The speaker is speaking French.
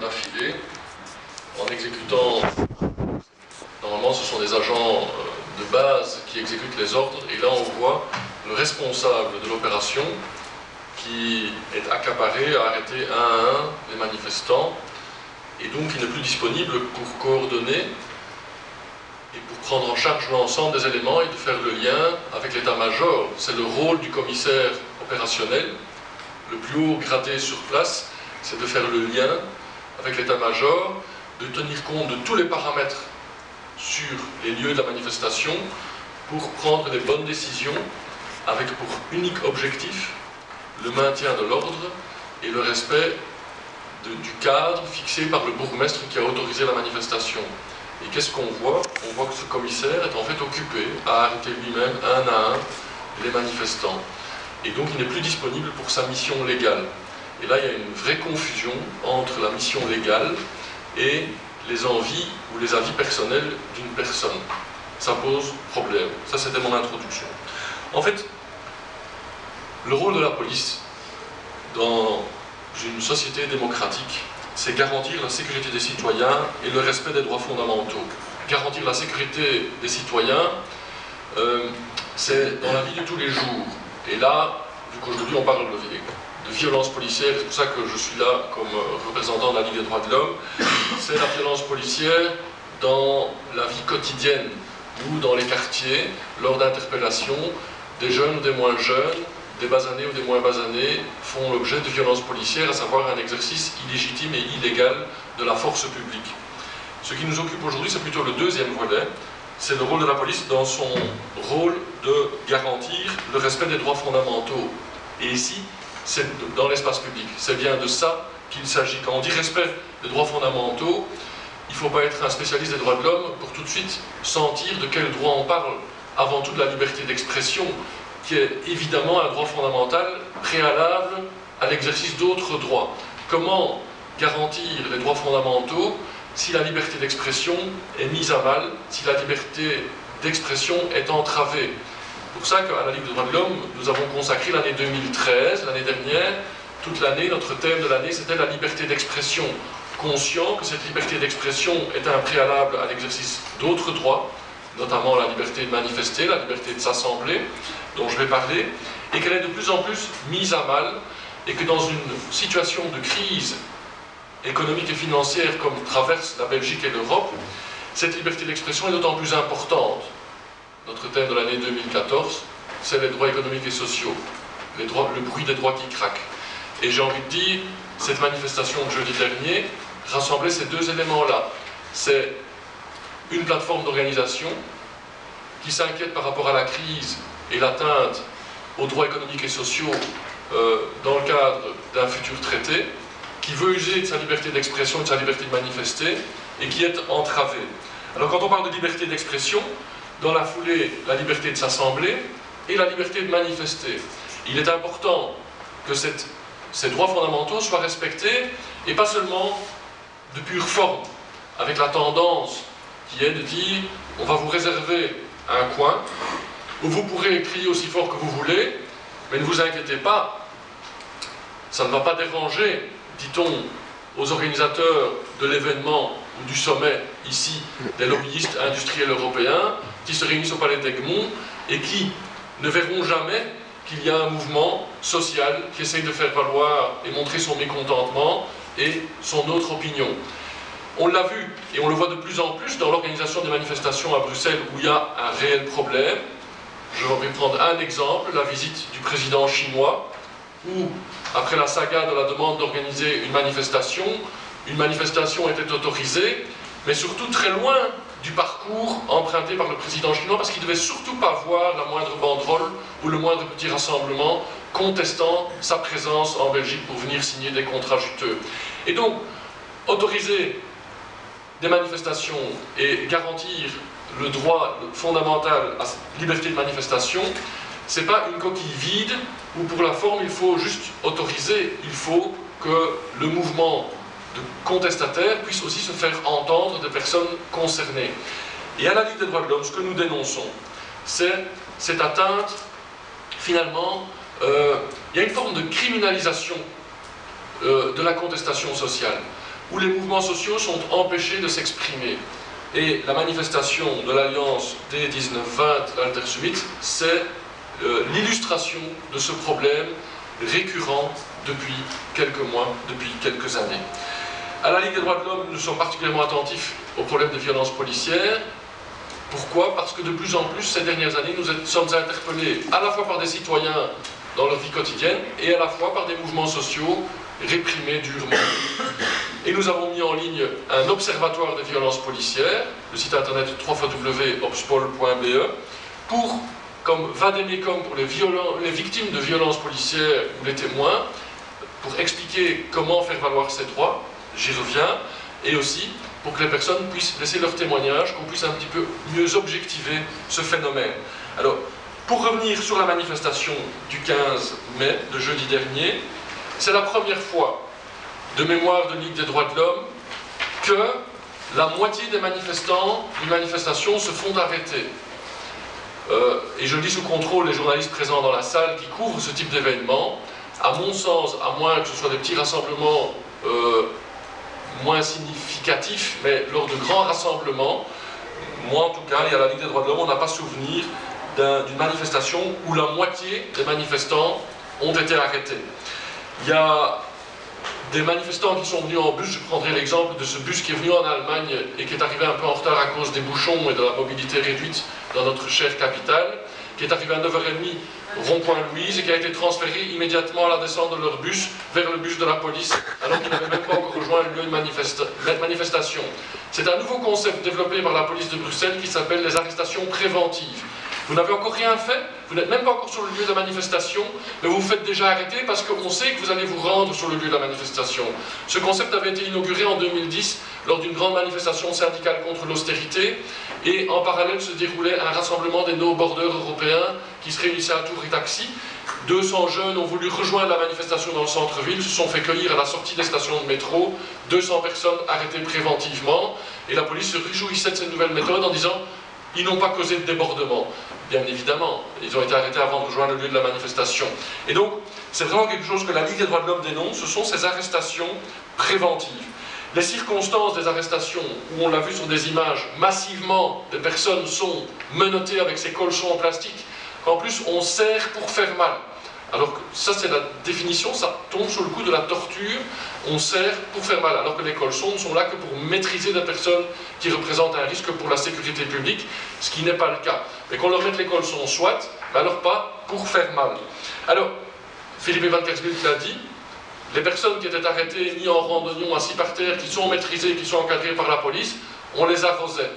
d'affilée en exécutant, normalement ce sont des agents de base qui exécutent les ordres, et là on voit le responsable de l'opération qui est accaparé à arrêter un à un les manifestants, et donc il n'est plus disponible pour coordonner et pour prendre en charge l'ensemble des éléments et de faire le lien avec l'état-major. C'est le rôle du commissaire opérationnel, le plus haut gradé sur place, c'est de faire le lien avec l'état-major, de tenir compte de tous les paramètres sur les lieux de la manifestation pour prendre les bonnes décisions avec pour unique objectif le maintien de l'ordre et le respect du cadre fixé par le bourgmestre qui a autorisé la manifestation. Et qu'est-ce qu'on voit? On voit que ce commissaire est en fait occupé à arrêter lui-même un à un les manifestants. Et donc il n'est plus disponible pour sa mission légale. Et là il y a une vraie confusion entre la mission légale et les envies ou les avis personnels d'une personne. Ça pose problème. Ça c'était mon introduction. En fait, le rôle de la police dans une société démocratique, c'est garantir la sécurité des citoyens et le respect des droits fondamentaux. Garantir la sécurité des citoyens, c'est dans la vie de tous les jours. Et là, vu qu'aujourd'hui on parle de violence policière, c'est pour ça que je suis là comme représentant de la Ligue des droits de l'homme, c'est la violence policière dans la vie quotidienne ou dans les quartiers, lors d'interpellations, des jeunes ou des moins jeunes, des basanés ou des moins basanés font l'objet de violences policières, à savoir un exercice illégitime et illégal de la force publique. Ce qui nous occupe aujourd'hui, c'est plutôt le deuxième volet, c'est le rôle de la police dans son rôle de garantir le respect des droits fondamentaux. Et ici, c'est dans l'espace public. C'est bien de ça qu'il s'agit. Quand on dit respect des droits fondamentaux, il ne faut pas être un spécialiste des droits de l'homme pour tout de suite sentir de quel droit on parle. Avant tout de la liberté d'expression, qui est évidemment un droit fondamental préalable à l'exercice d'autres droits. Comment garantir les droits fondamentaux si la liberté d'expression est mise à mal, si la liberté d'expression est entravée? C'est pour ça qu'à la Ligue des droits de l'homme, nous avons consacré l'année 2013, l'année dernière, toute l'année, notre thème de l'année, c'était la liberté d'expression. Conscient que cette liberté d'expression est un préalable à l'exercice d'autres droits, notamment la liberté de manifester, la liberté de s'assembler, dont je vais parler, et qu'elle est de plus en plus mise à mal, et que dans une situation de crise économique et financière comme traverse la Belgique et l'Europe, cette liberté d'expression est d'autant plus importante. Notre thème de l'année 2014, c'est les droits économiques et sociaux, le bruit des droits qui craquent. Et j'ai envie de dire, cette manifestation de jeudi dernier rassemblait ces deux éléments-là. C'est une plateforme d'organisation qui s'inquiète par rapport à la crise et l'atteinte aux droits économiques et sociaux dans le cadre d'un futur traité, qui veut user de sa liberté d'expression et de sa liberté de manifester, et qui est entravée. Alors quand on parle de liberté d'expression, dans la foulée, la liberté de s'assembler et la liberté de manifester. Il est important que ces droits fondamentaux soient respectés, et pas seulement de pure forme, avec la tendance qui est de dire on va vous réserver un coin où vous pourrez crier aussi fort que vous voulez, mais ne vous inquiétez pas, ça ne va pas déranger, dit-on, aux organisateurs de l'événement ou du sommet ici, des lobbyistes industriels européens qui se réunissent au Palais d'Egmont et qui ne verront jamais qu'il y a un mouvement social qui essaye de faire valoir et montrer son mécontentement et son autre opinion. On l'a vu et on le voit de plus en plus dans l'organisation des manifestations à Bruxelles où il y a un réel problème. Je vais prendre un exemple, la visite du président chinois, où, après la saga de la demande d'organiser une manifestation était autorisée, mais surtout très loin du parcours emprunté par le président chinois, parce qu'il ne devait surtout pas voir la moindre banderole ou le moindre petit rassemblement contestant sa présence en Belgique pour venir signer des contrats juteux. Et donc, autoriser des manifestations et garantir le droit fondamental à la liberté de manifestation, ce n'est pas une coquille vide où pour la forme il faut juste autoriser, il faut que le mouvement de contestataires puisse aussi se faire entendre des personnes concernées. Et à la Ligue des droits de l'homme, ce que nous dénonçons, c'est cette atteinte, finalement, il y a une forme de criminalisation de la contestation sociale. où les mouvements sociaux sont empêchés de s'exprimer. Et la manifestation de l'Alliance des 19-20, l'Alter Summit, c'est l'illustration de ce problème récurrent depuis quelques mois, depuis quelques années. À la Ligue des droits de l'homme, nous sommes particulièrement attentifs au problème des violences policières. Pourquoi? Parce que de plus en plus, ces dernières années, nous sommes interpellés à la fois par des citoyens dans leur vie quotidienne et à la fois par des mouvements sociaux réprimés durement. Et nous avons mis en ligne un observatoire des violences policières, le site internet www.obspol.be, pour, comme vademecum pour les victimes de violences policières ou les témoins, pour expliquer comment faire valoir ces droits, j'y reviens, et aussi pour que les personnes puissent laisser leur témoignage, qu'on puisse un petit peu mieux objectiver ce phénomène. Alors, pour revenir sur la manifestation du 15 mai, de jeudi dernier, c'est la première fois de mémoire de Ligue des droits de l'homme que la moitié des manifestants d'une manifestation se font arrêter. Et je dis sous contrôle les journalistes présents dans la salle qui couvrent ce type d'événement. À mon sens, à moins que ce soit des petits rassemblements moins significatifs, mais lors de grands rassemblements, moi en tout cas, et à la Ligue des droits de l'homme, on n'a pas souvenir d'une manifestation où la moitié des manifestants ont été arrêtés. Il y a des manifestants qui sont venus en bus, je prendrai l'exemple de ce bus qui est venu en Allemagne et qui est arrivé un peu en retard à cause des bouchons et de la mobilité réduite dans notre chère capitale, qui est arrivé à 9h30 rond-point Louise et qui a été transféré immédiatement à la descente de leur bus vers le bus de la police, alors qu'ils n'avaient même pas encore rejoint le lieu de manifestation. C'est un nouveau concept développé par la police de Bruxelles qui s'appelle les arrestations préventives. Vous n'avez encore rien fait, vous n'êtes même pas encore sur le lieu de la manifestation, mais vous vous faites déjà arrêter parce qu'on sait que vous allez vous rendre sur le lieu de la manifestation. Ce concept avait été inauguré en 2010 lors d'une grande manifestation syndicale contre l'austérité, et en parallèle se déroulait un rassemblement des no-borders européens qui se réunissaient à Tours et Taxi. 200 jeunes ont voulu rejoindre la manifestation dans le centre-ville, se sont fait cueillir à la sortie des stations de métro, 200 personnes arrêtées préventivement, et la police se réjouissait de cette nouvelle méthode en disant ils n'ont pas causé de débordement. Bien évidemment, ils ont été arrêtés avant de rejoindre le lieu de la manifestation. Et donc, c'est vraiment quelque chose que la Ligue des droits de l'homme dénonce, ce sont ces arrestations préventives. Les circonstances des arrestations, où on l'a vu sur des images, massivement, des personnes sont menottées avec ces colchons en plastique, qu'en plus on serre pour faire mal. Alors que ça c'est la définition, ça tombe sous le coup de la torture, on serre pour faire mal, alors que les colchons ne sont là que pour maîtriser des personnes qui représentent un risque pour la sécurité publique, ce qui n'est pas le cas. Mais qu'on leur mette les colchons soit, mais alors pas pour faire mal. Alors, Philippe Van Kersbilt l'a dit, les personnes qui étaient arrêtées, mis en rang d'oignon, assis par terre, qui sont maîtrisées, qui sont encadrées par la police, on les arrosait.